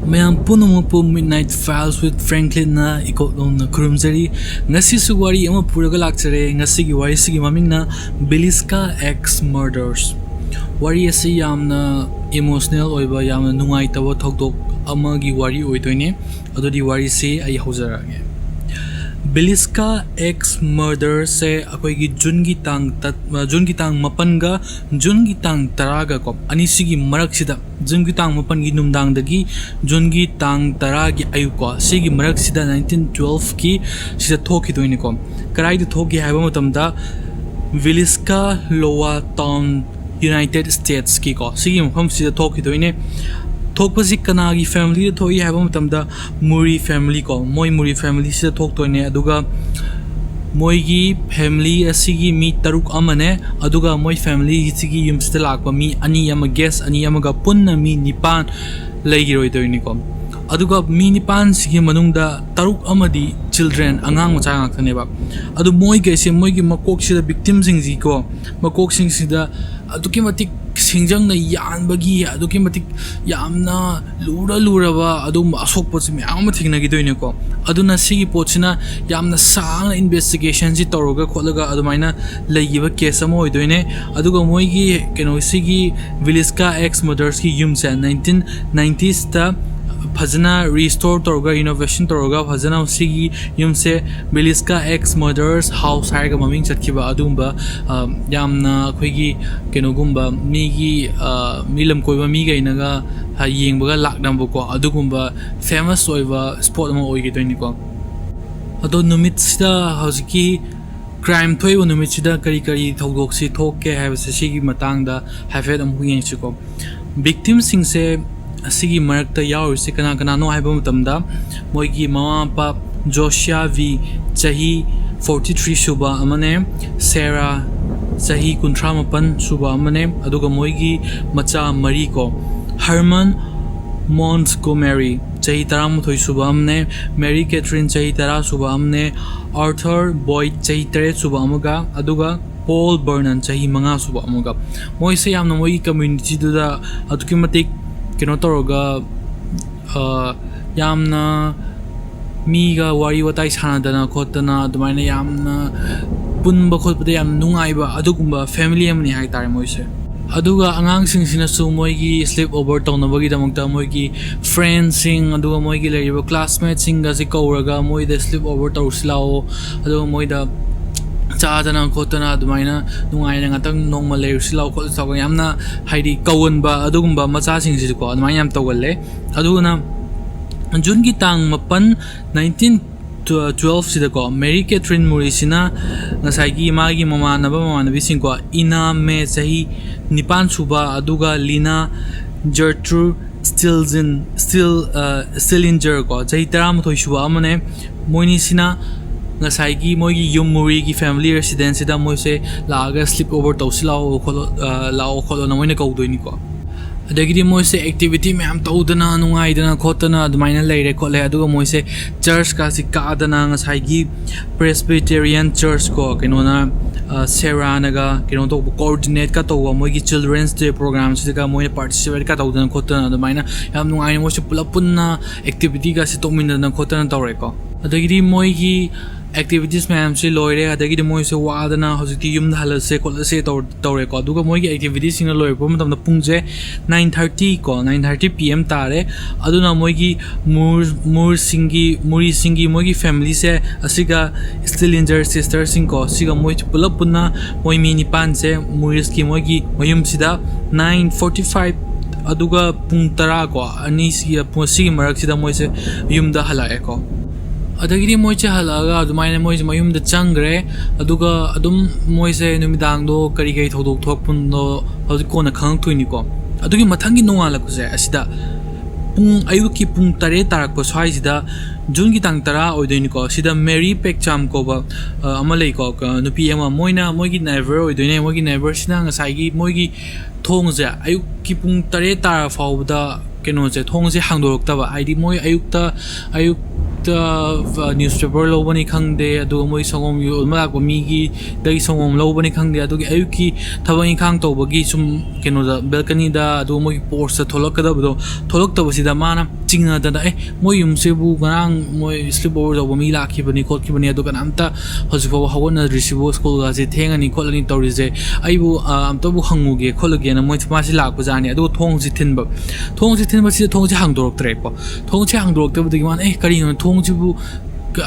Mayang puno Midnight Files with Franklin na ikaw na kurumzari. Ngasi su wari ama puraga lakchare. Ngasi gi wari sigi maming na Villisca Axe Murders. Wari asi yamna emotional oiba yamna nungai tawa thokheidaba ama gi wari oidoine. Adodi wari se ai hozarage. Villisca Axe Murders se akoi gi June gi tang mapanga June gi tang taraga ko anisigi marak sida June gi tang mapan gi numdang dagi June gi tang taragi ayu ko sigi marak sida 1912 ki sida thoki doini ko karai du thoki haiba matamda Villisca Lower Town United States ki ko sigi mafam sida thoki doine thokpasi kanagi family thoi haiba matamda Muri family ko moi Muri family sida thok toine aduga moi gi family asigi mi taruk amane aduga moi family sigi yumsita lakpa mi ani ama guest ani ama ga punna mi nipan leigiroi doini ko aduga mi nipan sigi manungda taruk amadi children angang macha ngakthane ba adu moi ge se moi gi makok sida victim sing ji ko makok sing sida aduki matik singjngna yandbagi aduki matik yamna lura adu asok pot me am thingna gi doine ko aduna sigi pochina yamna sang investigation ji toroga kholaga adumaina leigiba case am hoidoine aduga moi gi keno sigi Villisca Axe Murders ki yum se 1990s ta Fazana restore toroga innovation toroga Fazana sigi yum se Villisca Axe Murders house haiga maming chatkiba adumba yamna khoigi keno gumba migi milam koiba mi gainaga yengbaga laknamba ko adugumba famous oiba spot ama oigi doini ko ado numit sida hauski crime thoiba numit sida kari thwdok si thokke haibase sigi matangda haifet am huyeng chiko victim sing se asigi marakta yaurse kana no haiba matamda moigi mama pa Joshua V chahi 43 suba amane Sarah chahi 38 suba amane aduga moigi macha mari ko Herman Montgomery chahi 13 suba amne Mary Catherine chahi 10 suba amne Arthur Boyd chahi 3 suba amaga aduga Paul Vernon chahi 5 suba amaga moi se yamna moi community duda aduki matik keno toroga yamna miga wari watai sanadana khotana adumaina yamna punba khotpada yam nungaiba adugumba family amni haitare moise aduga angang sing sinasu moigi sleep over tawnabagi damakta moigi friends sing aduga moigi leriba classmates sing ga sikauraga moida sleep over tawsilao aduga moida chadana khotana adumaina nungaina ngatang nongma lersilao khotsaw yamna haidi kawanba adugumba macha sing ji ko adumaina yam tawgalle aduguna June gi tang mapan 1912 sida ko Mary Catherine Muri sina ngasai gi magi mamanabi sing ko ina me chahi nipan suba aduga Lina Gertrude Stillinger ko chahi 13 suba amane moini sina ngasai gi moigi yum Muri gi family residence da moise laga sleep over tawsilao kholo na moine kaudoini ko adagidi moise activity ma'am tawdana nungai dana khotana adumaina leire khole aduga moise church ka sikka adana ngasai gi Presbyterian church ko kinona Sarah naga kino to coordinate ka tawa moigi children's day programs ka moine participate ka tawdana khotana adumaina yam nungai moise pulapunna activity ka si tomindana khotana tawre ko adagidi moigi activities ma'am se loire adagidi moise wadana hojiti yum halase kolase tawre ko aduga moigi activities sing loire ko matamda pungje 9:30 ko 9:30 pm tare aduna moigi Muri singi moigi family se asiga Stillinger sister sing ko siga moi pulapuna moi mini pan se Muri ski moigi moyum sida 9:45 aduga pung tara ko ani siya pusi marak sida moise yumda halae ko adagidi moise halaga adumaina moise mayumda changre aduga adum moise numidang do kari thwdok thokpun do kona khangthuini ko adugi mathangi nongala kuse asida pung ayuki pung tare tarak ko sai sida June gi tang tara oidoini ko sida Mary Pekcham ko ba amalei ko nupi ama moina moigi neighbor oidoine moigi neighbor sina ngasai gi moigi thongja ayuki pung tare tara fawda keno je thongje hangdorok taba aidi moi ayuk newspaper lobani khangde adu moi songom yu ma ko mi gi dai songom lobani khangde adu gi ayuki thabang khang to bagi sum keno da balcony da adu moi porch tholok kada do tholok to basi da mana chingna da moi yum se bu garang moi sleep over da mi la ki bani khot ki bani adu kan amta hosi fo hawon receive school ga je thengani kholani tori je aibu amta bu hangu ge khologe na moi ma si lak bu jani adu thong si thin ba si thong si hang dorok tre ko thong si hang dorok te bu man kari no thong si bu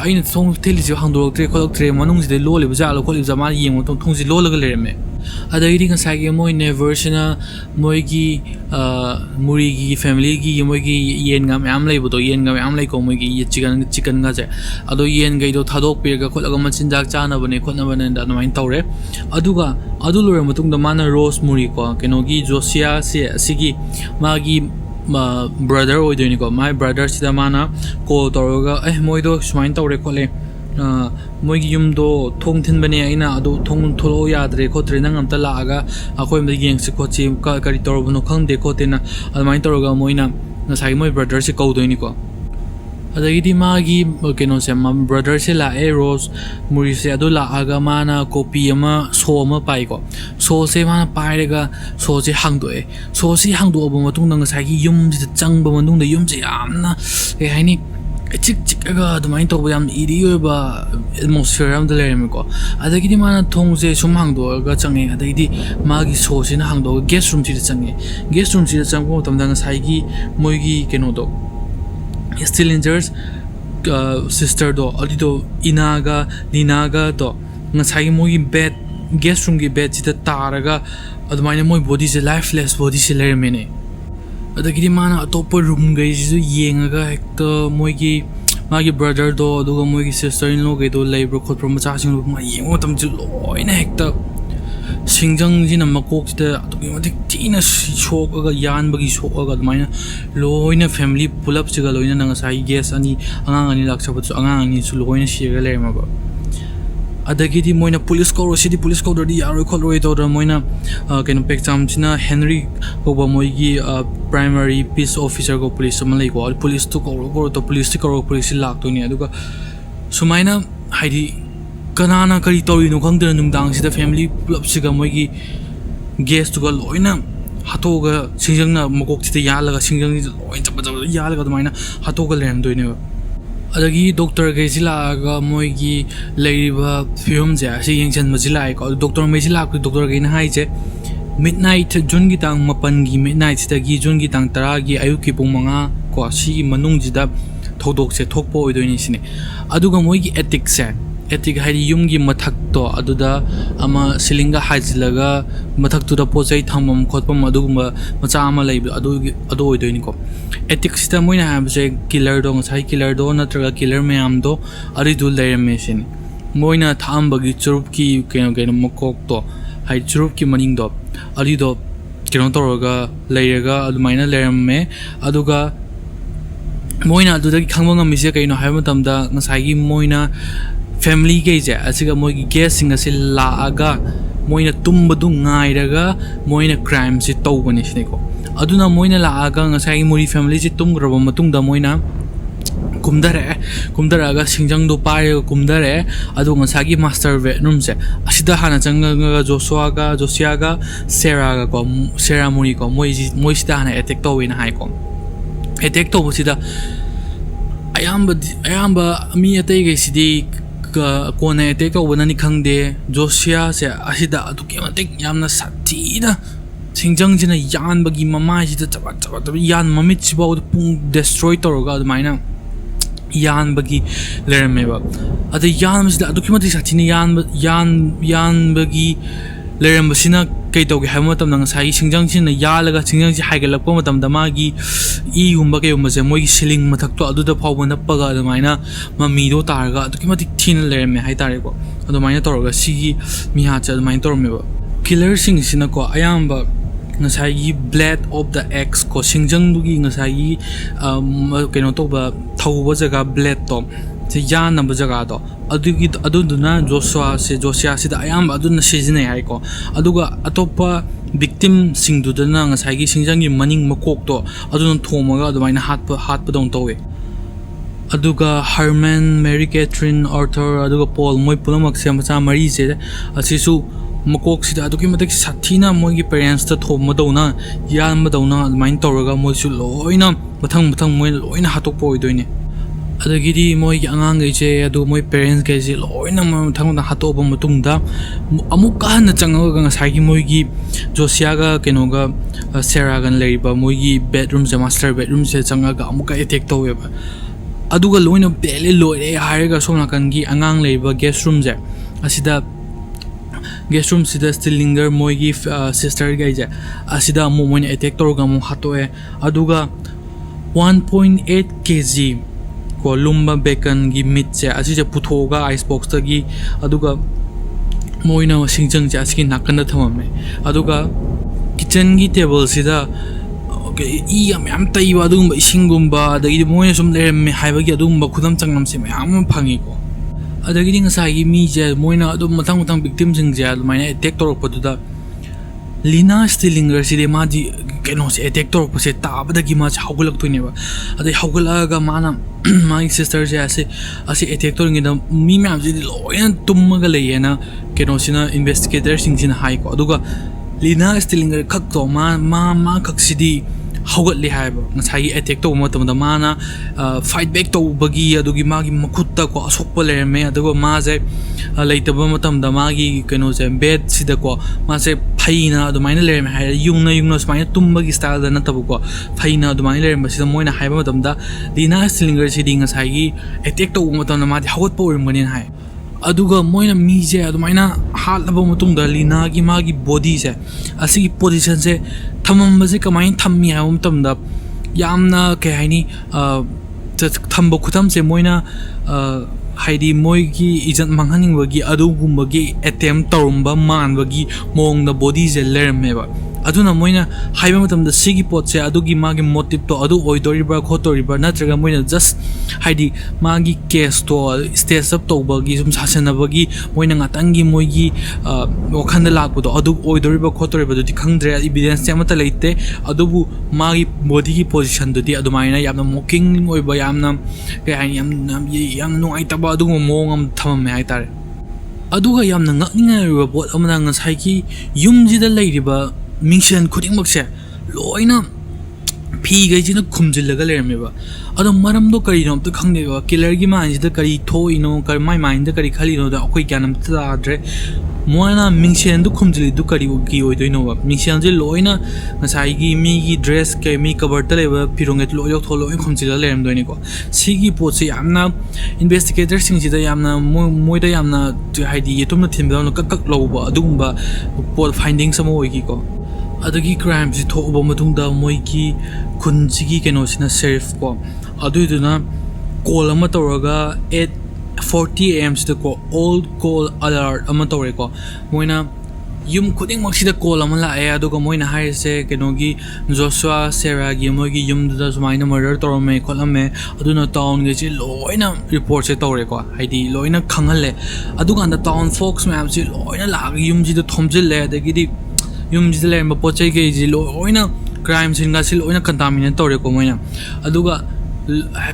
aina thong theli si hang dorok tre kholok tre manung si de lo le bu ja lo kholi ja ma yeng thong si lo la ga le me adai ring sa ge moi ne version moi gi muri gi family gi moi gi yen ngam am lai bu to yen ngam am lai ko moi gi chicken ga je ado yen gai do thadok pe ga kholaga machin jak chana bane khotna bane da main tawre aduga adu lore matung da mana rose muri ko keno gi josia se asigi magi brother oidoni ko my brother sida mana call toroga moi do smain tawre khole moi gi yum do thong thin bane aina adu thong tholo yadre khotre nang amta laaga akhoi me geng se khochi ka kari torbuno khangde khotena almain toroga moina nasai moi brother se kaudoini ko adagi magi keno se ma brother se la rose muri se adu laaga mana copy ama so ma pai ko so se mana pai rega so se hangdoe so si hangdo ba matung nang sai gi yum ji chang ba manung da yum je amna haini chik chik aga dumain to yam iri ba atmosphere am dele me ko adagi mana thong je sum hangdo ga change adagi magi so se na hangdo guest room si change guest room si chang ko tam dang sai gi moi gi keno do still injures sister do adido inaga linaga do ngasai moi bed guest room gi bed si taraga adumaina moi body se lifeless body se le mene adagi mana atop room gai ju yenga hekta moi gi magi brother do aduga moi gi sister in law gai do labor khot from cha sing ma yengo tam ju loina hekta singjang jina makok sida adugi madik tina shock aga yan bagi shock aga admaina loina family pull up chiga loina nang sai guest ani angang ani laksa bu angang ani su loina shega le ma ba adagi di moina police call city police call di aro call roi to moina ken pek cham china henry ko ba moi gi primary peace officer ko police ma lai ko police to ko to police ko police lak to ni aduga sumaina haidi kanana kari tori no khangdra nungdang sida family club siga moi gi guest to loina hatoga singjngna makok sida yalaga singjang loin chapa yalaga maina hatoga lem doine adagi doctor ge jila ga moi gi leiba film ja si yengchan majila ko doctor mai jila ko doctor ge na hai je midnight jun gi tang mapan gi midnight sida gi jun gi tang tara gi ayuki pung manga ko si manung jida thwdok se thokpo oidoini sine aduga moi gi ethics se etik haidi yumgi mathak to aduda ama silinga haijilaga mathak tu da pojai thamam khotpam aduguma macha ama lei adu oidoini ko etik sita moina habse killer do ngai killer do natraga killer mayam do ari dul leire machine moina tham bagi churup ki keno makok to hai churup ki maning do ari do keno toroga leirega adumaina leirame aduga moina aduda khangmanga mise kaino haima tamda ngai gi moina family ge je asiga moi gi guest singa se laaga moina tumbadu ngairaga moina crime se tawbani sine ko aduna moina laaga ngasai muri family se tumgraba matungda moina kumdara singjang do pare kumdare adu ngasagi master bedroom se asida hana changa josia ga sarah ga ko ceremony ko moi sida hana attack to win hai ko attack to sida ayamba mi atai ge sidi kone attack to wanani khangde josia se asida adu ke matik yamna satina singjang jina yan bagi mama sida chaba yan mamit siba pung destroy toroga maina yan bagi lermeba ada yan masda adu kimati sathini yan bagi lerem basina kai toge hama tam nang sai singjang sin na yalaga singjang si haigalakpa matam da magi I gumba kai umba se moi siling mathak to adu da phawba nappaga adu maina mami do targa adu kimati thin lerem hai tare ko adu maina toroga sigi mi ha cha adu maina tormeba killer sing sina ko ayamba ngasai blade of the axe ko singjang dugi ngasai keno to ba thawba jaga blade to se yan number jaga to aduna josia se da ayam aduna sejine hai ko aduga atopa victim singdudana ngasai gi singjang gi maning makok to aduna thomaga adumaina hatpa dong towe aduga Herman, Mary Catherine, Arthur, aduga Paul moi pulamak se macha mari se asisu makok sida aduki matak sathina moigi parents ta thom madona yan madona main toraga moi su loina mathang moi loina hatok poi doine adagidi moi angang ge adu moi parents ge je loina mathang da hato ba matungda amuk ka na changaga ngasai gi moi gi Josia ga kenoga Sarah gan leiba moi gi bedroom se master bedroom se changaga amuk attack towe ba aduga loina bele loire hairega somna kan gi angang leiba guest room je asida guest room sida still linger moi gi sister ga je asida mo moi attack torga mo hatoe aduga 1.8 kg ko lumba bacon gi meat je asija puthoga icebox ta gi aduga moina singjang ja asiki nakanda thamame aduga kitchen gi table sida I am taiba dum isingumba adagi moina sum lerme haibagi adum khudam changnam se mayam phangi ko adagi ding sai mi je moina adum matang victim sing je maina attack torok paduda Lina Stillinger si ma di keno se attack torok se tabadagi ma hawgulak toine ba adai hawgulaga mana my sister je ase attack toring da mi myam ji loina tummaga leyena keno sina investigator sing sin hai ko aduga Lina Stillinger khak to ma khak sidi hawgat li haiba ngasai attack to matam da mana fight back to bagi adugi magi makutta ko asokpa lerme adugo ma je leitaba matam da magi keno je bed sida ko ma se phaina adumaina lerme hai yungna smaina tumbagi style da natabu ko phaina adumaina lerme sida moina haiba matam da Lina Stillinger sidi ngasai attack to matam da ma di hawgat pa urmanin hai aduga moina mi je adumaina halaba matung da Lina gi magi body se asigi position se thamam base kamain thammi ha matam da yamna ke haini thamba khutam se moina haidi moigi ijat manghaning bagi adugumbagi attempt torumba man bagi mong da body je lerme ba aduna moina haiba matam da sigi pot se adugi magi motive to adu oidoriba khotoriba natraga moina just haidi magi case to stage up to bagi sum sasana bagi moina ngatangi moigi wakhanda lakpudo adu oidoriba khotoriba du khangdre evidence se mata leite adubu magi body gi position du di adumaina yamna mocking oiba yamna ke yam nuai taba adu mongam thamame hai tare aduga yamna ngakninga riba bot amana ngasai ki yumji da leiriba Mission cutting boxe loina phi gaijina khumjillaga lermeba ado maram do kari no to khangne ba killer gi man jida kari tho ino kar my mind da kari khali no da akoi kyanam ta adre moina mission du khumjili du kari gi oi doino ba mission je loina ngasai gi mi gi dress ke mi cover ta leba pironget lo yok tholo khumjila lerm doini ko sigi pot se yamna investigator sing jida yamna moida yamna haidi yetumna thimba no kak loba adumba pot findings samo oi gi ko adagi crime si thoba matungda moigi khunjigi keno sina sheriff ko aduiduna call ama toraga 8:40 am sida ko old call alert ama tore ko moina yum khuding maksida call ama la e aduga moina haise kenogi Joshua Sarah gi moigi yum da sumaina murder torome kholame aduna town ge chi loina report se tore ko haidi loina khangalle aduga na town folks ma'am chi loina lag yum ji da thomjil le adagi di yum jile ma pochai ge ji loina crime scene ga sil loina contaminate tore ko moina aduga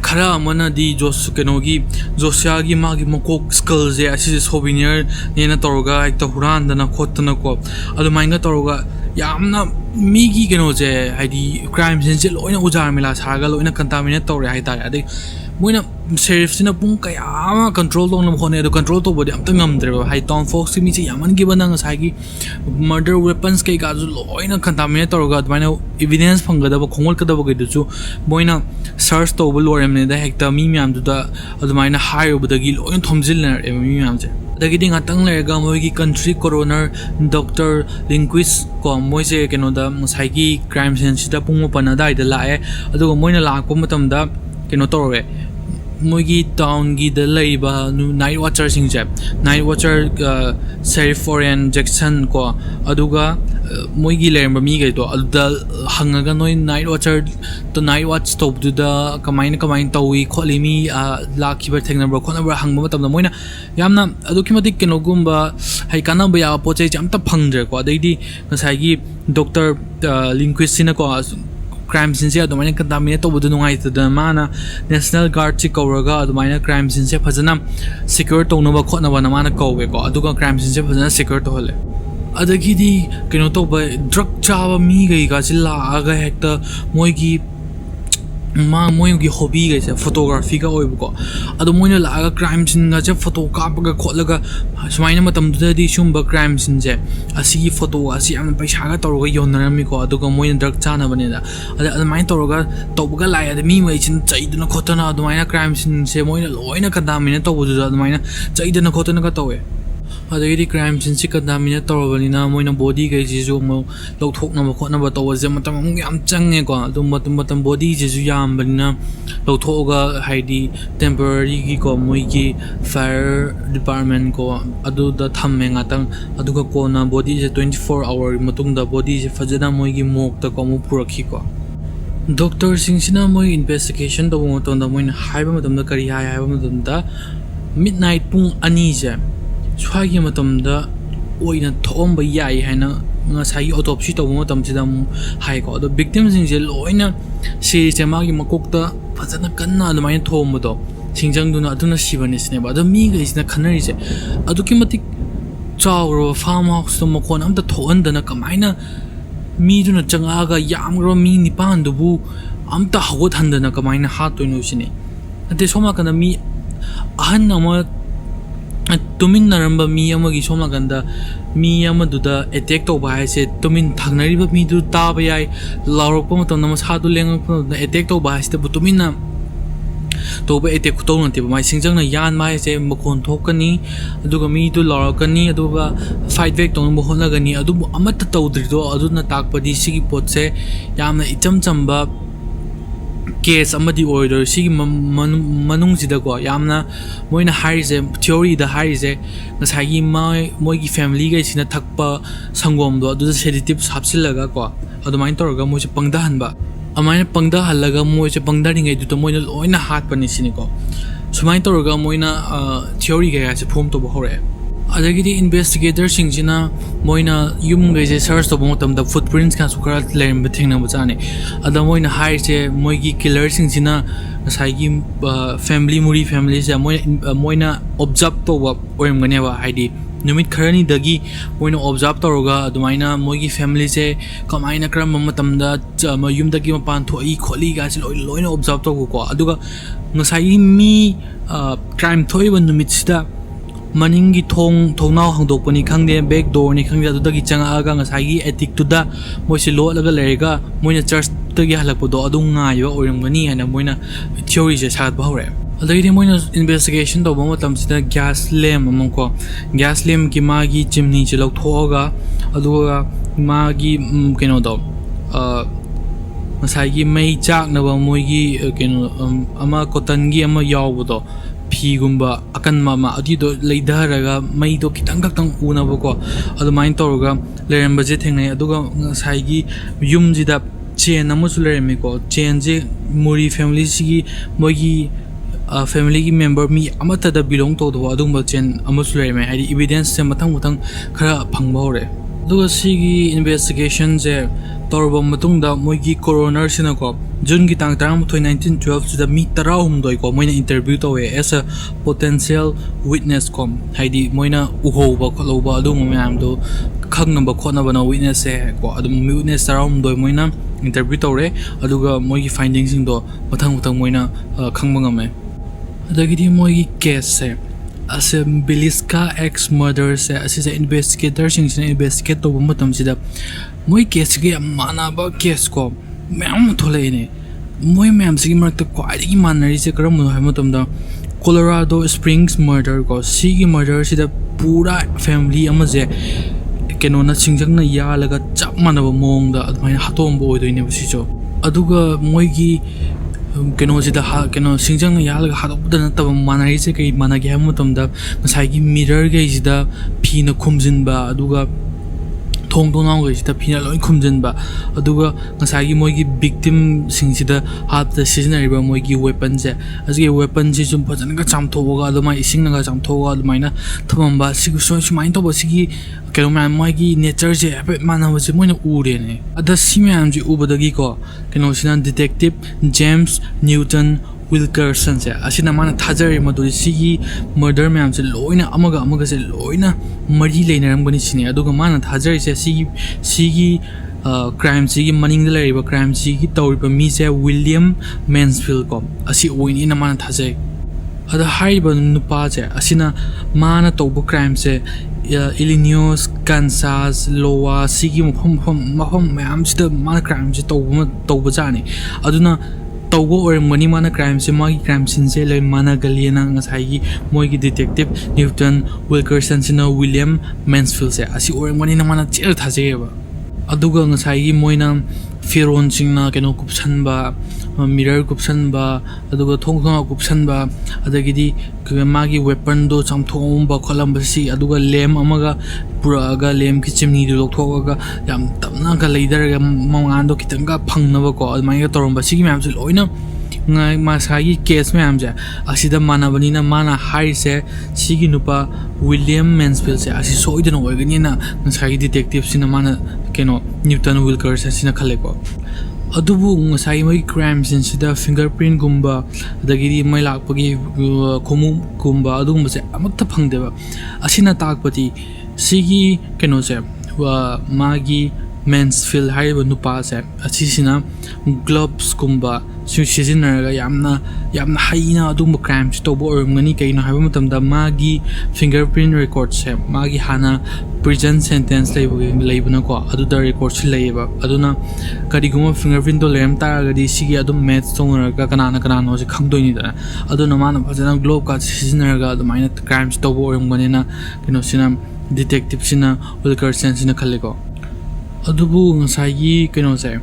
khara amana di jos kenogi Josia gi magi makok skull je asi souvenir nena torga ekta huran dana khotna ko adu mainga torga yamna migi keno je haidi crime scene je loina ujar mila saga loina contaminate tore hai tare adi moina sheriff sina pung kaya control tong lam khone do control to body amta ngam dre hai town folks mi chi yaman gi banang sai murder weapons kai ga loina contaminate torga admaina evidence phangada ba khongol kada ba gi du moina search to ba lorem ne da hekta mi myam du da admaina hire ba da gi loin thomjil na e mi myam je dagi ding atang le ga moi gi country coroner Dr. Linquist ko moi je keno da sai gi crime scene sida pung mo pana dai da la e adu moina la ko matam da keno torwe moigi town gi da leiba night watcher sing je night watcher sheriff Foreign Jackson ko aduga moigi lerba mi ge to alda hangaga noi night watcher to night watch to du da kamain tawi kholi mi lakhi ba thengna bro khona bra hangba matam da moina yamna aduki matik keno gumba hai kana ba ya pochai jam ta phangje ko dai di ngasai gi Dr. Linquist sina ko crime scene se adumaina contaminate tawbudu nungaitadana mana national guard chi kawraga adumaina crime scene se phajana secure townaba khotnaba na mana kawwe ko aduga crime scene se phajana secure to hole adagidi keno toba drug chaba mi gai ga chilla aga hekta moigi moigi hobby ga se photography ga oibuko adu moina la crime scene ga che photo kapaga khotlaga sumaina matam dudi shumba crime scene je asi photo asi am paisa ga tawga yonarami ko aduga moina drug chana baneda ada mai tawga tawga la ya mi mai chin chaiduna khotana adu maina crime scene se moina loina contaminate tawbudu adu maina chaiduna khotana ga tawe adagidi crime scene si contaminate tawbanina moina body ga jisu mo lawthokna ba khotna ba tawje matam yam change ko adu matam body jisu yam banina lawthoga haidi temporary gi ko moigi fire department ko adu da thamme ngatang aduga ko na body je 24 hour matung da body je fajana moigi mokta ko mu purakhi ko doctor singsina moi investigation to mo tonda moina haiba matam da kari haiba matam da midnight pung ani je swagi matam da oina thomba yai haina ngasai autopsy to mo tam sidam hai ko the victims in je loina series te magi makokta fajana kanna adumai thombo do singjngna aduna sibani sine ba do mi ga isna khanari je aduki matik chawro farm house to makon amta thoandana kamaina mi duna changa ga yamro mi nipan dubu amta hagot handana kamaina hatoinu sine ate soma kana mi ahan nama tumin naramba mi amagi somla ganda mi amaduda attack to ba haise tumin thagnari ba mi du ta ba yai lawrok pa matam nama sa du leng attack to ba haise bu tumin na to ba attack to nante ba mai singjangna yan ma haise makon thokani aduga mi du lawrakani aduga fight back to mo honagani adu amata tawdri do aduna takpadi sigi potse yamna icham chamba case amadi order sigi manung sida ko yamna moina harise theory da harise ngasagi moigi family ga sina thakpa sangom do adu sedative hapsilaga ko adumain torga mo se pangda hanba amaina pangda halaga mo se pangda ringai du to moina loina hat pani sini ko sumain torga moina theory ga se form to hore adagidi investigator singsina moina yum ga je search to botam da footprints kan sukara lerim bething na bachane ada moina haise moigi killer singsina saigi family muri family se moina observe to wa oim gane ba haidi numit kharani dagi moina observe toroga adumaina moigi family se kamaina kram matam da yum dagi mapan thoi kholi ga se loina observe to ko aduga ngasai mi crime thoi ban numit sida maningi thongnao hangdokpani khangde back door ni khangde adudagi changa aga ngasai attic to da moisi lo laga lerega moina church tagi halakpodo adu ngaiba oiramgani ana moina theory je sagat ba hore adagidi moina investigation to bama tamsida gas lamp amko gas lamp ki magi chimney che lokthoga aduga magi keno do ngasai gi mai chak na ba moigi keno ama cotton gi ama yawbodo phigumba akan mama adido leidharaga mai do kitang tang una boko adumain toroga leramba je thengnai aduga ngasai gi yum jida chain amusu leremi ko chain je muri family sigi mogi family gi member mi amata da belong to do adumba chain amusu leremi hadi evidence se matang khara phangba hore aduga sigi investigation je torba matungda moigi coroner sina ko June ki tang 1912 to the mi tarahum doi ko moina interview to as a potential witness kom haidi moina uho ba kholoba adu mamam do khangna ba khona ba no witness se ko adu witness tarahum doi moina interview to re aduga moigi findings sing do mathang moina khangba ngame adagidi moigi case se as a Villisca Axe Murders as a investigator sing investigate to matam sida moi case ge mana ba case ko ma'am थोलेने मोय ma'am सिगी मरक क्वाइदगी मानरी से करम है मतमदा Colorado springs murder को सिगी murder सिदा पूरा family अमजे केनोना सिंgjngna यालगा चप मानब मोंगदा अदमाय हातोंबो ओइदोइने बसिजो अदुगा मोयगी केनो सिदा केनो singjngna यालगा हातोबदा नतब मानरी से कई मानगे हम मतमदा ngasai gi mirror ge sida phina khumjinba aduga thong thongnꯥꯎꯒꯩꯁꯤꯗ ꯐꯤꯅ ꯂꯣꯏ ꯈꯨꯝꯖꯤꯟꯕ ꯑꯗꯨꯒ ꯉꯁꯥꯏꯒꯤ ꯃꯣꯏꯒꯤ ꯚꯤꯛꯇꯤꯝꯁꯤꯡꯁꯤꯗ ꯍꯥꯠꯄꯗ ꯁꯤꯖꯤꯟꯅꯔꯤꯕ ꯃꯣꯏꯒꯤ ꯋꯦꯄꯟꯁꯦ ꯑꯁꯤꯒꯤ ꯋꯦꯄꯟꯁꯤ ꯁꯨꯝ ꯐꯖꯅꯒ ꯆꯥꯝꯊꯣꯛꯑꯒ ꯑꯗꯨꯃꯥꯏꯅ ꯏꯁꯤꯡꯅꯒ ꯆꯥꯝꯊꯣꯛꯑꯒ ꯑꯗꯨꯃꯥꯏꯅ ꯊꯝꯃꯝꯕ ꯁꯤꯒꯤ ꯁꯨꯃꯥꯏꯅ ꯇꯧꯕ ꯁꯤꯒꯤ ꯀꯩꯅꯣ ꯃꯌꯥꯝ ꯃꯣꯏꯒꯤ ꯅꯦꯆꯔꯁꯦ ꯍꯥꯏꯐꯦꯠ ꯃꯥꯟꯅꯕꯁꯦ ꯃꯣꯏꯅ ꯎꯔꯦꯅꯦ ꯑꯗ ꯁꯤ ꯃꯌꯥꯝꯁꯤ ꯎꯕꯗꯒꯤꯀꯣ ꯀꯩꯅꯣꯁꯤꯅ ꯗꯤꯇꯦꯛꯇꯤꯞ ꯖꯦꯝꯁ ꯅ꯭ꯌꯨꯇꯟ ꯋꯤꯜꯀꯔꯁꯟꯁꯦ ꯑꯁꯤꯅ ꯃꯥꯅ ꯊꯥꯖꯔꯤ ꯃꯗꯨꯗꯤ ꯁꯤꯒꯤ ꯃꯔꯗꯔ ꯃꯌꯥꯝꯁꯦ ꯂꯣꯏꯅ ꯑꯃꯒ ꯑꯃꯒꯁꯦ ꯂꯣꯏꯅ ꯃꯔꯤ ꯂꯩꯅꯔꯝꯒꯅꯤ ꯁꯤꯅꯤ ꯑꯗꯨꯒ ꯃꯥꯅ ꯊꯥꯖꯔꯤꯁꯦ ꯁꯤꯒꯤ ꯀ꯭ꯔꯥꯏꯝꯁꯤꯒꯤ ꯃꯅꯤꯡꯗ ꯂꯩꯔꯤꯕ ꯀ꯭ꯔꯥꯏꯝꯁꯤꯒꯤ ꯇꯧꯔꯤꯕ ꯃꯤꯁꯦ ꯋꯤꯂꯤꯌꯝ ꯃꯦꯟꯁꯐꯤꯜ ꯀꯣ ꯑꯁꯤ ꯑꯣꯏꯅꯤꯅ ꯃꯥꯅ ꯊꯥꯖꯩ ꯑꯗ ꯍꯥꯏꯔꯤꯕ ꯅꯨꯄꯥꯁꯦ ꯑꯁꯤꯅ ꯃꯥꯅ ꯇꯧꯕ ꯀ꯭ꯔꯥꯏꯝꯁꯦ इलिनियोस कांसास लोवा सिगी मफम मैमसिदा माना क्राइम से तौबजाने अदुना तौबो ओरमगनी माना क्राइम से मागी क्राइम सीन से ले माना गलियना ngसाइगी मोइगी डिटेक्टिव न्यूटन विल्करसन सिना विलियम मैंसफील्ड से असि ओरमगनी ना माना चेर थाजेबा अदुगा ngसाइगी मोइना फिरोन सिंगना केनो कुपसनबा मिरर कुपसनबा अदुगा थोंग कुपसनबा अदगिदी मागी वेपन दो चामथोंबा खोलंबसी अदुगा लेम अमगा पुरागा लेम की चिमनी दो लोथोगा याम तमना का लेदरगा मंगान दो खितंगा फंगनबा को अदमाइगा तोरंबा सिगी मैम से लोइना मासागी केस मैम जे असिदा मानबनीना माना हाइसे सिगी नुपा विलियम मैंसफील्ड से असि सोइदना ओइगनीना ngसागी डिटेक्टिव सिना माना केनो न्यूटन विल्कर्स सिना खलेको अदुबु ngसाई मै क्राइम सिनसिदा फिंगरप्रिंट गुम्बा अदगिदी मै लाकपगी खोमु गुम्बा अदुगुम्बा से अमत्ता फंगदेबा असिना ताकपति सिगी केनो से मागी मैंसफील्ड हाइबा नुपा से असिसिना ग्लोव्स गुम्बा सिजिनरगा यामना हाइना अदुगुम्बा क्राइम से तोबो ओरमगनी कइनो हाइबा मतमदा मागी फिंगरप्रिंट रिकॉर्ड से मागी हाना प्रिजन सेंटेंस लेबना को अदुदा रिकॉर्ड से लेबा अदुना करिगुमा फिंगरप्रिंट तो लेम तारगदी सिगी अदुम मैच तोंगरगा कनानो से खंगदोइनी दा अदुना माना फजना ग्लोव का सिजिनरगा अदुमाइना क्राइम से तोबो ओरमगनीना किनो सिना डिटेक्टिव सिना विल्करसन सिना खलेको अदुबु ngसाइगी किनो से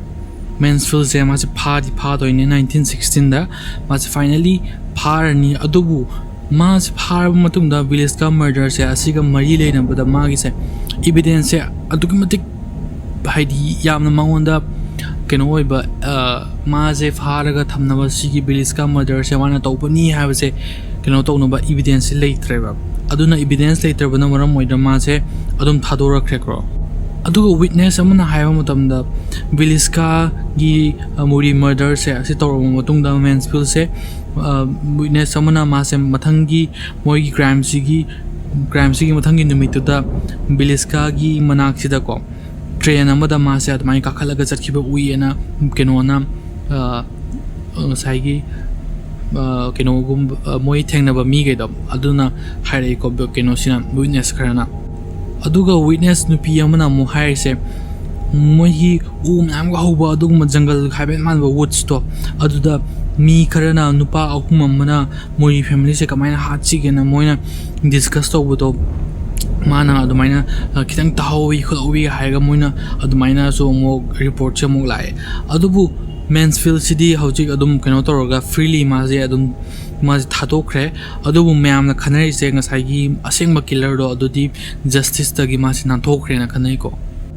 मैंसफील्ड से मासे फादोइने 1916 दा मासे फाइनली फारनी अदुबु मासे फार मतुंदा विलिस्का मर्डर से असिगा मरी लेनबदा मागी से एविडेंस से अदुगी मतिक हाइदी यामना मांगोंदा केनो ओइबा मासे फारगा थमनबा सिगी विलिस्का मर्डर से वाना तौपनी हाबसे केनो तौनबा एविडेंस लेट्रेबा अदुना एविडेंस लेट्रबना मरम ओइदा मासे अदुम थादोरख्रेक्रो अदुगा विटनेस अमना हाइबा मतमदा विलिस्का गी मुरी मर्डर से असि तौरबा मतुंदा मैंसफील्ड से विटनेस अमना मासे मथंगी मोइगी क्राइम सिगी मथंगी नुमितुदा विलिस्का गी मनाक्सिदा को ट्रेन अमदा मासे अदमाइ काखलगा चटखिबा उइएना केनोना ngसाइगी केनो गुम मोइ थेंगनबा मी गेदम अदुना हाइरे को केनो सिना विटनेस खराना अदुगा विटनेस नुपी अमना मु हाइसे मोही उ म्याम गा होबा अदुगम जंगल हाइबेन मानबा वुड्स तो अदुदा मी खरना नुपा अहुम अमना मोरी फैमिली से कमाइना हाचिगेना मोइना डिस्कस तौबतो माना अदुमाइना खितंग ताहोई खोलोई हाइगा मोइना अदुमाइना सो मो रिपोर्ट से मो लाए अदुबु मैंसफील्ड सिटी हौजिक अदुम केनो तौरगा फ्रीली माजे अदुम माजे थातोख्रे अदुबु म्यामना खनरिसे ngसाइगी असेंगबा किलर दो अदुदी जस्टिस तगी मासे नाथोख्रे ना खनैको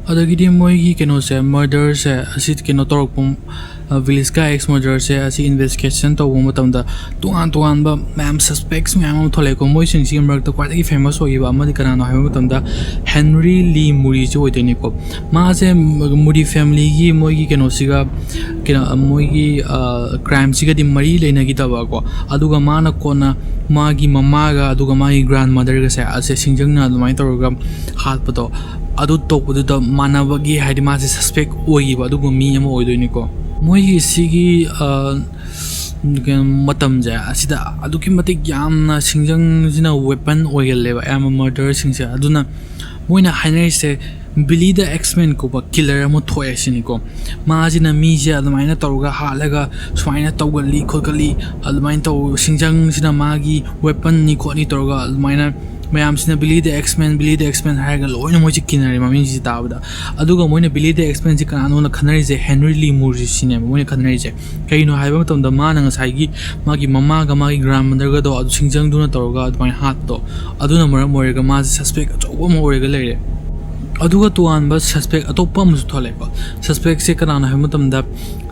अदगिदी मोइगी केनो से मर्डर से असित केनो तौरपम विलिस्का एक्स मर्डर से असि इन्वेस्टिगेशन तौबो मतमदा तुआन बा मैम सस्पेक्ट्स मैम थोलेको मोइसिंग सि मर्क क्वाइटगी फेमस होइबा अमदि कनानो हाइबा मतमदा हेनरी ली मुरी जो होइदेनिको मासे मुरी फैमिली गी मोइगी केनो सिगा केनो मोइगी क्राइम सिगा दि मरी लेनगी तबाको अदुगा माना कोना मागी ममागा अदुगा मागी ग्रैंडमदर गा से असे singjngna अदुमाइ तौरगा हातपतो अदु तोपदुदा मानबगी हाइदि मासे सस्पेक्ट ओइबा अदुगु मी अमा ओइदोइनिको मोइगी सिगी मतम जे असिदा अदुकी मतिक यामना singjngna वेपन ओइगलेबा याम मर्डर सिंगसे अदुना मोइना हाइनरिसे बिली द एक्समैन को किलर अमो थोए सिनिको माजिना मीजे अदमाइना तौरगा हालगा स्वाइना तौगली खोगली अदमाइन तौ singjngna मागी वेपन नि खोनी तौरगा अदमाइना मैम सिना बिली द एक्समैन हाइगा लोइना मोइजि किनरे ममिंग जि ताबदा अदुगा मोइना बिली द एक्समैन जि कानो न खनरि जे हेनरी ली मुरी सिने मोइना खनरि जे कइनो हाइबा मतमदा माना ngसाइगी मागी ममागा मागी ग्रांडमदर गा दो अदु singjngduna तौरगा अदमाइन हात तो अदुना मरम मोरेगा माजि सस्पेक्ट अचौबा मोरेगा लेरे ꯑꯗꯨꯒ ꯇꯣꯉꯥꯟꯕ ꯁꯁꯄꯦꯛ ꯑꯇꯣꯞꯄ ꯑꯃꯁꯨ ꯊꯣꯛꯂꯛꯑꯦꯀꯣ ꯁꯁꯄꯦꯛꯁꯦ ꯀꯅꯥꯅꯣ ꯍꯥꯏꯕ ꯃꯇꯝꯗ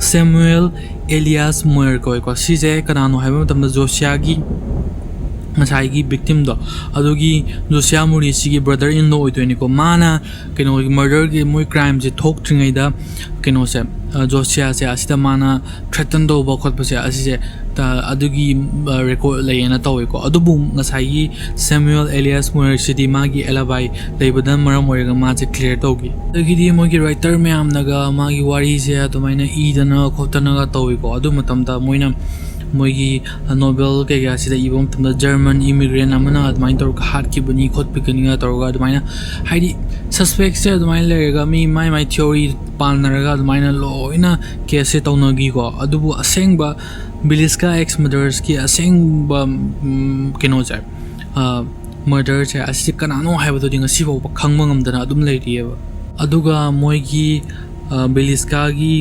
ꯁꯦꯃꯨꯑꯦꯜ ꯑꯦꯂꯤꯌꯥꯁ ꯃꯣꯌꯔ ꯀꯧꯏꯀꯣ ꯁꯤꯁꯦ ꯀꯅꯥꯅꯣ ꯍꯥꯏꯕ ꯃꯇꯝꯗ ꯖꯣꯁꯤꯌꯥꯒꯤ ꯉꯁꯥꯏꯒꯤ victimꯗꯣ ꯑꯗꯨꯒꯤ ꯖꯣꯁꯤꯌꯥ ꯃꯨꯔꯤꯁꯤꯒꯤ brother in law ꯑꯣꯏꯗꯣꯏꯅꯤꯀꯣ ꯃꯥꯅ ꯀꯩꯅꯣꯒꯤ murderꯒꯤ ꯃꯣꯏ ꯀ꯭ꯔꯥꯏꯝꯁꯦ ꯊꯣꯛꯇ꯭ꯔꯤꯉꯩꯗ ꯀꯩꯅꯣꯁꯦ ꯖꯣꯁꯤꯌꯥꯁꯦ ꯑꯁꯤꯗ ꯃꯥꯅ threaten ꯇꯧꯕ ꯈꯣꯠꯄꯁꯦ ꯑꯁꯤꯁꯦ ꯑꯗꯨꯒꯤ ꯔꯦꯀꯣꯔꯗ ꯂꯩꯌꯦꯅ ꯇꯧꯋꯦꯀꯣ ꯑꯗꯨꯕꯨ ꯉꯁꯥꯏꯒꯤ ꯁꯦꯃꯨꯑꯦꯜ ꯑꯦꯂꯤꯌꯥꯁ ꯃꯣꯌꯔꯁꯤꯗꯤ ꯃꯥꯒꯤ alibi ꯂꯩꯕꯗ ꯃꯔꯝ ꯑꯣꯏꯔꯒ ꯃꯥꯁꯦ ꯀ꯭ꯂꯤꯌꯔ ꯇꯧꯈꯤ ꯑꯗꯒꯤꯗꯤ ꯃꯣꯏꯒꯤ ꯔꯥꯏꯇꯔ ꯃꯌꯥꯝꯅꯒ ꯃꯥꯒꯤ ꯋꯥꯔꯤꯁꯦ ꯑꯗꯨꯃꯥꯏꯅ ꯏꯗꯅ ꯈꯣꯠꯇꯅꯒ ꯇꯧꯋꯦꯀꯣ ꯑꯗꯨ ꯃꯇꯝꯗ ꯃꯣꯏꯅ ꯃꯣꯏꯒꯤ ꯅꯣꯕꯦꯜ ꯀꯩꯀꯥꯁꯤꯗ ꯏꯕ ꯃꯇꯝꯗ ꯖꯔꯃꯟ ꯏꯃꯤꯒ꯭ꯔꯦꯟ ꯑꯃꯅ ꯑꯗꯨꯃꯥꯏꯅ ꯇꯧꯔꯒ ꯍꯥꯠꯈꯤꯕꯅꯤ ꯈꯣꯠꯄꯤꯒꯅꯤꯒ ꯇꯧꯔꯒ ꯑꯗꯨꯃꯥꯏꯅ ꯍꯥꯏꯗꯤ ꯁꯁꯄꯦꯛꯁꯦ ꯑꯗꯨꯃꯥꯏꯅ ꯂꯩꯔꯒ ꯃꯤ ꯃꯥꯏ ꯊꯤꯑꯣꯔꯤ ꯄꯥꯟꯅꯔꯒ ꯑꯗꯨꯃꯥꯏꯅ ꯂꯣꯏꯅ ꯀꯦꯁꯁꯦ ꯇꯧꯅꯈꯤꯀꯣ ꯑꯗꯨꯕꯨ ꯑꯁꯦꯡꯕ Villisca Axe Murdersꯀꯤ ꯑꯁꯦꯡꯕ ꯀꯩꯅꯣꯁꯦ ꯃꯔꯗꯔꯁꯦ ꯑꯁꯤ ꯀꯅꯥꯅꯣ ꯍꯥꯏꯕꯗꯨꯗꯤ ꯉꯁꯤꯐꯥꯎꯕ ꯈꯪꯕ ꯉꯝꯗꯅ ꯑꯗꯨꯝ ꯂꯩꯔꯤꯑꯦꯕ ꯑꯗꯨꯒ ꯃꯣꯏꯒꯤ Villiscaꯒꯤ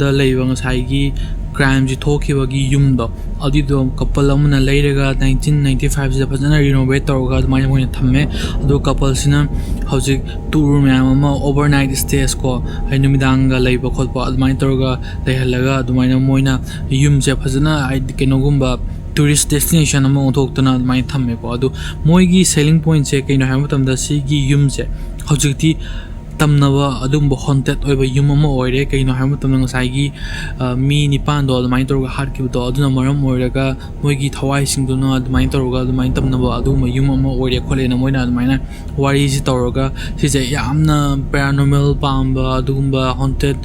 ꯗ ꯂꯩꯕ ꯉꯁꯥꯏꯒꯤ ꯀ꯭ꯔꯥꯏꯝꯁꯤ ꯊꯣꯛꯈꯤꯕꯒꯤ ꯌꯨꯝꯗꯣ ꯑꯗꯨꯗꯣ ꯀꯄꯜ ꯑꯃꯅ ꯂꯩꯔꯒ 1995 ꯐꯖꯅ ꯔꯤꯅꯣꯚꯦꯠ ꯇꯧꯔꯒ ꯑꯗꯨꯃꯥꯏꯅ ꯃꯣꯏꯅ ꯊꯝꯃꯦ ꯑꯗꯨꯒ ꯀꯄꯜꯁꯤꯅ ꯍꯧꯖꯤꯛ ꯇꯨꯔ ꯃꯌꯥꯝ ꯑꯃ ꯑꯣꯚꯔꯅꯥꯏꯠ ꯁ꯭ꯇꯦꯖ ꯀꯣ ꯍꯥꯏ ꯅꯨꯃꯤꯗꯥꯡꯒ ꯂꯩꯕ ꯈꯣꯠꯄ ꯑꯗꯨꯃꯥꯏꯅ ꯇꯧꯔꯒ ꯂꯩꯍꯜꯂꯒ ꯑꯗꯨꯃꯥꯏꯅ ꯃꯣꯏꯅ ꯌꯨꯝꯁꯦ ꯐꯖꯅ ꯍꯥꯏꯗꯤ ꯀꯩꯅꯣꯒꯨꯝꯕ ꯇꯨꯔꯤꯁ ꯗꯦꯁꯇꯤꯅꯦꯁꯟ ꯑꯃ ꯑꯣꯟꯊꯣꯛꯇꯅ ꯑꯗꯨꯃꯥꯏꯅ ꯊꯝꯃꯦꯀꯣ ꯑꯗꯨ ꯃꯣꯏꯒꯤ ꯁꯦꯂꯤꯡ ꯄꯣꯏꯟꯠꯁꯦ ꯀꯩꯅꯣ ꯍꯥꯏꯕ ꯃꯇꯝꯗ ꯁꯤꯒꯤ ꯌꯨꯝꯁꯦ ꯍꯧꯖꯤꯛꯇꯤ ꯇꯝꯅꯕ ꯑꯗꯨꯝꯕ ꯍꯣꯟꯇꯦꯠ ꯑꯣꯏꯕ ꯌꯨꯝ ꯑꯃ ꯑꯣꯏꯔꯦ ꯀꯩꯅꯣ ꯍꯥꯏꯕ ꯃꯇꯝꯗ ꯉꯁꯥꯏꯒꯤ ꯃꯤ ꯅꯤꯄꯥꯟꯗꯣ ꯑꯗꯨꯃꯥꯏꯅ ꯇꯧꯔꯒ ꯍꯥꯠꯈꯤꯕꯗꯣ ꯑꯗꯨꯅ ꯃꯔꯝ ꯑꯣꯏꯔꯒ ꯃꯣꯏꯒꯤ ꯊꯋꯥꯏꯁꯤꯡꯗꯨꯅ ꯑꯗꯨꯃꯥꯏꯅ ꯇꯧꯔꯒ ꯑꯗꯨꯃꯥꯏꯅ ꯇꯝꯅꯕ ꯑꯗꯨꯒꯨꯝꯕ ꯌꯨꯝ ꯑꯃ ꯑꯣꯏꯔꯦ ꯈꯣꯠꯂꯦꯅ ꯃꯣꯏꯅ ꯑꯗꯨꯃꯥꯏꯅ ꯋꯥꯔꯤꯁꯤ ꯇꯧꯔꯒ ꯁꯤꯁꯦ ꯌꯥꯝꯅ paranormal ꯄꯥꯝꯕ ꯑꯗꯨꯒꯨꯝꯕ haunted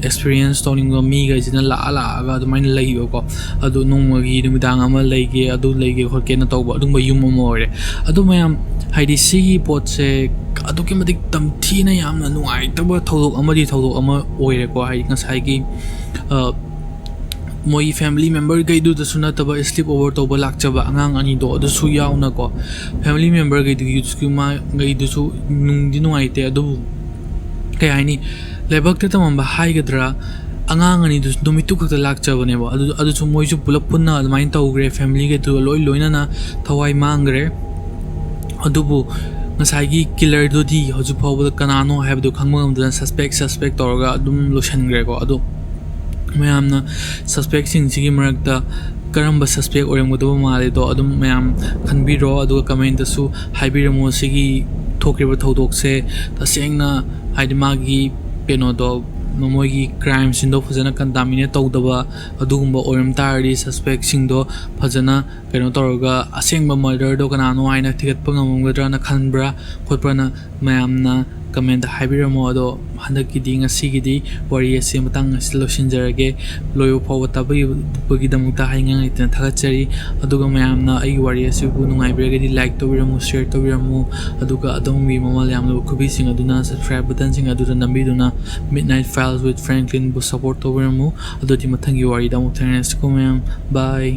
experience ꯇꯧꯅꯤꯡꯕ ꯃꯤꯒꯩꯁꯤꯅ ꯂꯥꯛꯑꯒ ꯑꯗꯨꯃꯥꯏꯅ ꯂꯩꯕꯀꯣ ꯑꯗꯨ ꯅꯣꯡꯃꯒꯤ ꯅꯨꯃꯤꯗꯥꯡ ꯑꯃ ꯂꯩꯒꯦ ꯑꯗꯨ ꯂꯩꯒꯦ ꯈꯣꯠꯀꯦꯅ ꯇꯧꯕ ꯑꯗꯨꯒꯨꯝꯕ ꯌꯨꯝ ꯑꯃ ꯑꯣꯏꯔꯦ ꯑꯗꯨ ꯃꯌꯥꯝ ꯍꯥꯏꯗꯤ ꯁꯤꯒꯤ ꯄꯣꯠꯁꯦ ꯑꯗꯨꯛꯀꯤ ꯃꯇꯤꯛ ꯇꯝꯊꯤꯅ ꯌꯥꯝꯅ ꯅꯨꯡꯉꯥꯏꯇꯕ ꯊꯧꯗꯣꯛ ꯑꯃ ꯑꯣꯏꯔꯦꯀꯣ ꯍꯥꯏꯗꯤ ꯉꯁꯥꯏꯒꯤ ꯃꯣꯏꯒꯤ ꯐꯦꯃꯤꯂꯤ ꯃꯦꯝꯕꯔꯒꯩꯗꯨꯗꯁꯨ ꯅꯠꯇꯕ ꯁ꯭ꯂꯤꯞ ꯑꯣꯚꯔ ꯇꯧꯕ ꯂꯥꯛꯆꯕ ꯑꯉꯥꯡ ꯑꯅꯤꯗꯣ ꯑꯗꯨꯁꯨ ꯌꯥꯎꯅꯀꯣ ꯐꯦꯃꯤꯂꯤ ꯃꯦꯝꯕꯔꯒꯩꯗꯨꯒꯤꯁꯨ ꯅꯨꯡꯗꯤ ꯅꯨꯡꯉꯥꯏꯇꯦ ꯑꯗꯨꯕꯨ ꯀꯩ ꯍꯥꯏꯅꯤ ꯂꯥꯏꯕꯛꯇ ꯇꯝꯃꯝꯕ ꯍꯥꯏꯒꯗ꯭ꯔꯥ ꯑꯉꯥꯡ ꯑꯅꯤꯗꯨꯁꯨ ꯅꯨꯃꯤꯠꯇꯨ ꯈꯛꯇ ꯂꯥꯛꯆꯕꯅꯦꯕ ꯑꯗꯨꯁꯨ ꯃꯣꯏꯁꯨ ꯄꯨꯂꯞ ꯄꯨꯟꯅ ꯑꯗꯨꯃꯥꯏꯅ ꯇꯧꯈ꯭ರೆ ꯐꯦꯃꯤꯂꯤꯒꯩꯗꯨ ꯂꯣꯏꯅꯅ ꯊꯋꯥꯏ ꯃꯥꯡꯈ꯭ꯔꯦ ꯑꯗꯨꯕꯨ ꯉꯁꯥꯏꯒꯤ ꯀꯤꯂꯔꯗꯨꯗꯤ ꯍꯧꯖꯤꯛ ꯐꯥꯎꯕꯗ ꯀꯅꯥꯅꯣ ꯍꯥꯏꯕꯗꯨ ꯈꯪꯕ ꯉꯝꯗꯅ ꯁꯁꯄꯦꯛ ꯇꯧꯔꯒ ꯑꯗꯨꯝ ꯂꯣꯏꯁꯤꯟꯈ꯭ꯔꯦꯀꯣ ꯑꯗꯣ ꯃꯌꯥꯝꯅ ꯁꯁꯄꯦꯛꯁꯤꯡꯁꯤꯒꯤ ꯃꯔꯛꯇ ꯀꯔꯝꯕ ꯁꯁꯄꯦꯛ ꯑꯣꯏꯔꯝꯒꯗꯕ ꯃꯥꯜꯂꯦꯗꯣ ꯑꯗꯨꯝ ꯃꯌꯥꯝ ꯈꯟꯕꯤꯔꯣ ꯑꯗꯨꯒ ꯀꯃꯦꯟꯇꯁꯨ ꯍꯥꯏꯕꯤꯔꯝꯃꯣ ꯁꯤꯒꯤ ꯊꯣꯛꯈꯤꯕ ꯊꯧꯗꯣꯛꯁꯦ ꯇꯁꯦꯡꯅ ꯍꯥꯏꯗꯤ ꯃꯥꯒꯤ ꯀꯩꯅꯣꯗꯣ ꯃꯣꯏꯒꯤ ꯀ꯭ꯔꯥꯏꯝꯁꯤꯡꯗꯣ ꯐꯖꯅ ꯀꯟꯇꯥꯃꯤꯅꯦꯠ ꯇꯧꯗꯕ ꯑꯗꯨꯒꯨꯝꯕ ꯑꯣꯏꯔꯝ ꯇꯥꯔꯗꯤ ꯁꯁꯄꯦꯛꯁꯤꯡꯗꯣ ꯐꯖꯅ ꯀꯩꯅꯣ ꯇꯧꯔꯒ ꯑꯁꯦꯡꯕ ꯃꯔꯗꯔꯗꯣ ꯀꯅꯥꯅꯣ ꯍꯥꯏꯅ ꯊꯤꯒꯠꯄ ꯉꯝꯒꯗ꯭ꯔꯥꯅ ꯈꯟꯕ꯭ꯔꯥ ꯈꯣꯠꯄ꯭ꯔꯥꯅ ꯃꯌꯥꯝꯅ ꯀꯃꯦꯟꯇ ꯍꯥꯏꯕꯤꯔꯝꯃꯣ ꯑꯗꯣ ꯍꯟꯗꯛꯀꯤꯗꯤ ꯉꯁꯤꯒꯤꯗꯤ ꯋꯥꯔꯤ ꯑꯁꯤ ꯃꯇꯥꯡ ꯑꯁꯤꯗ ꯂꯣꯏꯁꯤꯟꯖꯔꯒꯦ ꯂꯣꯏꯕ ꯐꯥꯎꯕ ꯇꯥꯕꯤꯕꯒꯤꯗꯃꯛꯇ ꯍꯥꯏꯅꯤꯡꯉꯥꯏ ꯂꯩꯇꯅ ꯊꯥꯒꯠꯆꯔꯤ ꯑꯗꯨꯒ ꯃꯌꯥꯝꯅ ꯑꯩꯒꯤ ꯋꯥꯔꯤ ꯑꯁꯤꯕꯨ ꯅꯨꯡꯉꯥꯏꯕꯤꯔꯒꯗꯤ ꯂꯥꯏꯛ ꯇꯧꯕꯤꯔꯝꯃꯨ ꯁꯤꯌꯔ ꯇꯧꯕꯤꯔꯝꯃꯨ ꯑꯗꯨꯒ ꯑꯗꯣꯝꯒꯤ ꯃꯃꯜ ꯌꯥꯝꯂꯕ ꯈꯨꯕꯤꯁꯤꯡ ꯑꯗꯨꯅ ꯁꯕꯁꯀ꯭ꯔꯥꯏꯕ ꯕꯇꯟꯁꯤꯡ ꯑꯗꯨꯗ ꯅꯝꯕꯤꯗꯨꯅ Midnight Files with Franklinꯕꯨ ꯁꯄꯣꯔꯠ ꯇꯧꯕꯤꯔꯝꯃꯨ ꯑꯗꯨꯗꯤ ꯃꯊꯪꯒꯤ ꯋꯥꯔꯤꯗ ꯑꯃꯨꯛ ꯊꯦꯡꯅꯔꯁꯤꯀꯣ ꯃꯌꯥꯝ ꯕꯥꯏ